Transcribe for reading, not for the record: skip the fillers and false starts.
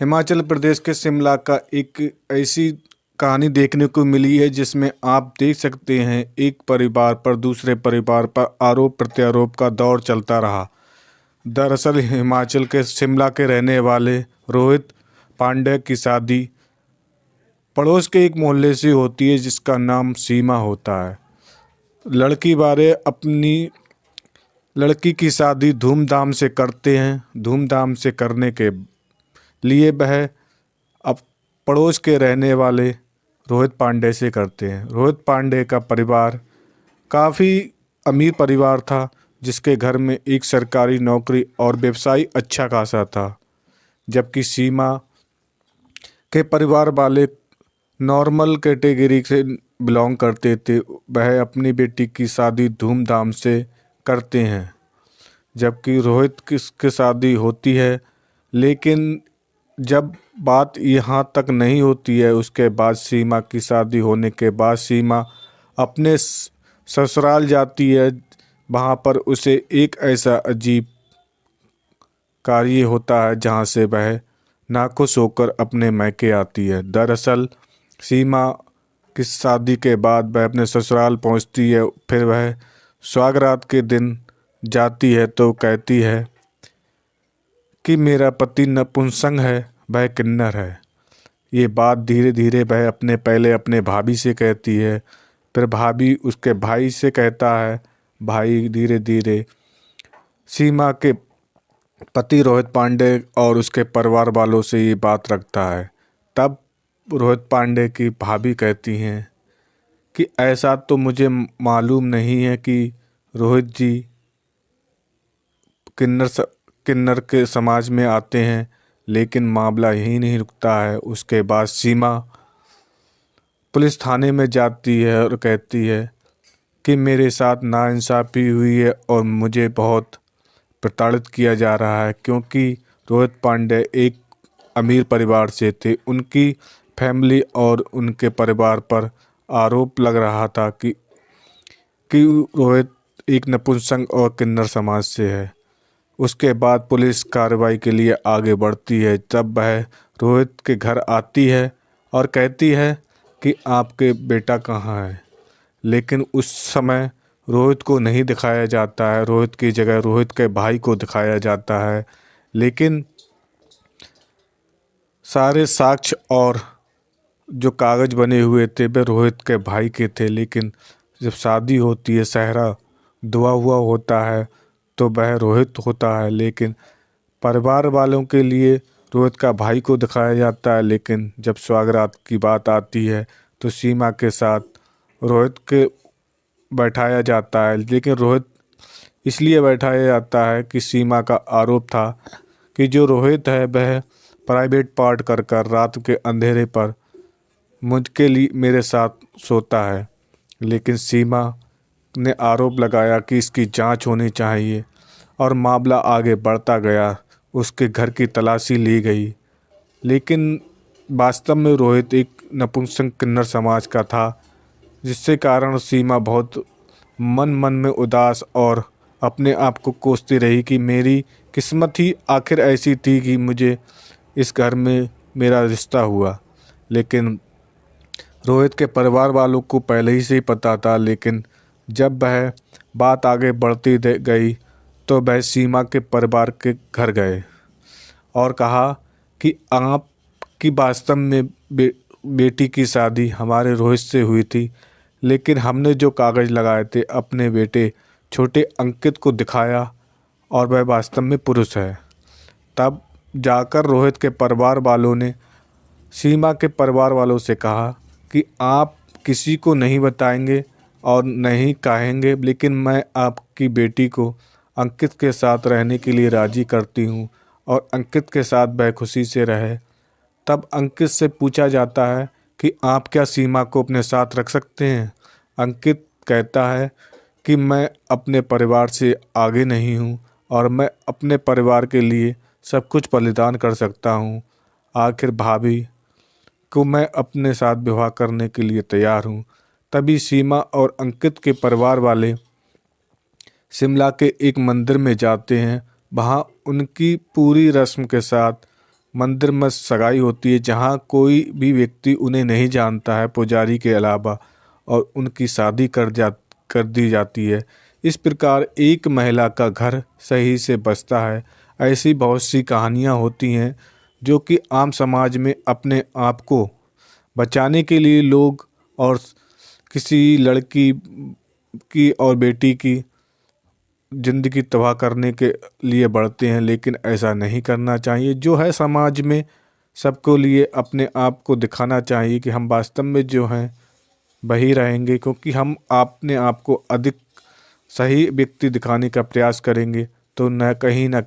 हिमाचल प्रदेश के शिमला का एक ऐसी कहानी देखने को मिली है जिसमें आप देख सकते हैं एक परिवार पर दूसरे परिवार पर आरोप प्रत्यारोप का दौर चलता रहा। दरअसल हिमाचल के शिमला के रहने वाले रोहित पांडे की शादी पड़ोस के एक मोहल्ले से होती है जिसका नाम सीमा होता है। लड़की वाले अपनी लड़की की शादी धूमधाम से करते हैं। धूमधाम से करने के लिए वह अब पड़ोस के रहने वाले रोहित पांडे से करते हैं। रोहित पांडे का परिवार काफ़ी अमीर परिवार था जिसके घर में एक सरकारी नौकरी और व्यवसाय अच्छा खासा था, जबकि सीमा के परिवार वाले नॉर्मल कैटेगरी से बिलोंग करते थे। वह अपनी बेटी की शादी धूमधाम से करते हैं, जबकि रोहित की शादी होती है। लेकिन जब बात यहाँ तक नहीं होती है, उसके बाद सीमा की शादी होने के बाद सीमा अपने ससुराल जाती है। वहाँ पर उसे एक ऐसा अजीब कार्य होता है जहाँ से वह नाखुश होकर अपने मैके आती है। दरअसल सीमा की शादी के बाद वह अपने ससुराल पहुँचती है। फिर वह सुहागरात के दिन जाती है तो कहती है कि मेरा पति नपुंसक है, वह किन्नर है। ये बात धीरे धीरे वह पहले अपने भाभी से कहती है, फिर भाभी उसके भाई से कहता है। भाई धीरे धीरे सीमा के पति रोहित पांडे और उसके परिवार वालों से ये बात रखता है। तब रोहित पांडे की भाभी कहती हैं कि ऐसा तो मुझे मालूम नहीं है कि रोहित जी किन्नर के समाज में आते हैं। लेकिन मामला यहीं नहीं रुकता है। उसके बाद सीमा पुलिस थाने में जाती है और कहती है कि मेरे साथ नाइंसाफ़ी हुई है और मुझे बहुत प्रताड़ित किया जा रहा है, क्योंकि रोहित पांडे एक अमीर परिवार से थे। उनकी फैमिली और उनके परिवार पर आरोप लग रहा था कि रोहित एक नपुंसक और किन्नर समाज से है। उसके बाद पुलिस कार्रवाई के लिए आगे बढ़ती है। तब वह रोहित के घर आती है और कहती है कि आपके बेटा कहाँ है। लेकिन उस समय रोहित को नहीं दिखाया जाता है। रोहित की जगह रोहित के भाई को दिखाया जाता है। लेकिन सारे साक्ष्य और जो कागज़ बने हुए थे वे रोहित के भाई के थे। लेकिन जब शादी होती है, सेहरा दुआ हुआ होता है, तो वह रोहित होता है। लेकिन परिवार वालों के लिए रोहित का भाई को दिखाया जाता है। लेकिन जब सुहागरात की बात आती है तो सीमा के साथ रोहित के बैठाया जाता है। लेकिन रोहित इसलिए बैठाया जाता है कि सीमा का आरोप था कि जो रोहित है वह प्राइवेट पार्ट कर रात के अंधेरे पर मुझके लिए मेरे साथ सोता है। लेकिन सीमा ने आरोप लगाया कि इसकी जांच होनी चाहिए और मामला आगे बढ़ता गया। उसके घर की तलाशी ली गई, लेकिन वास्तव में रोहित एक नपुंसक किन्नर समाज का था, जिससे कारण सीमा बहुत मन में उदास और अपने आप को कोसती रही कि मेरी किस्मत ही आखिर ऐसी थी कि मुझे इस घर में मेरा रिश्ता हुआ। लेकिन रोहित के परिवार वालों को पहले ही से ही पता था। लेकिन जब वह बात आगे बढ़ती गई तो वह सीमा के परिवार के घर गए और कहा कि आपकी वास्तव में बेटी की शादी हमारे रोहित से हुई थी, लेकिन हमने जो कागज़ लगाए थे अपने बेटे छोटे अंकित को दिखाया और वह वास्तव में पुरुष है। तब जाकर रोहित के परिवार वालों ने सीमा के परिवार वालों से कहा कि आप किसी को नहीं बताएंगे और नहीं कहेंगे, लेकिन मैं आपकी बेटी को अंकित के साथ रहने के लिए राज़ी करती हूँ और अंकित के साथ बेखुशी से रहे। तब अंकित से पूछा जाता है कि आप क्या सीमा को अपने साथ रख सकते हैं। अंकित कहता है कि मैं अपने परिवार से आगे नहीं हूँ और मैं अपने परिवार के लिए सब कुछ बलिदान कर सकता हूँ। आखिर भाभी को मैं अपने साथ विवाह करने के लिए तैयार हूँ। तभी सीमा और अंकित के परिवार वाले शिमला के एक मंदिर में जाते हैं। वहाँ उनकी पूरी रस्म के साथ मंदिर में सगाई होती है जहाँ कोई भी व्यक्ति उन्हें नहीं जानता है पुजारी के अलावा, और उनकी शादी कर दी जाती है। इस प्रकार एक महिला का घर सही से बसता है। ऐसी बहुत सी कहानियाँ होती हैं जो कि आम समाज में अपने आप को बचाने के लिए लोग और किसी लड़की की और बेटी की ज़िंदगी तबाह करने के लिए बढ़ते हैं, लेकिन ऐसा नहीं करना चाहिए। जो है समाज में सबको लिए अपने आप को दिखाना चाहिए कि हम वास्तव में जो हैं वही रहेंगे, क्योंकि हम अपने आप को अधिक सही व्यक्ति दिखाने का प्रयास करेंगे तो न कहीं न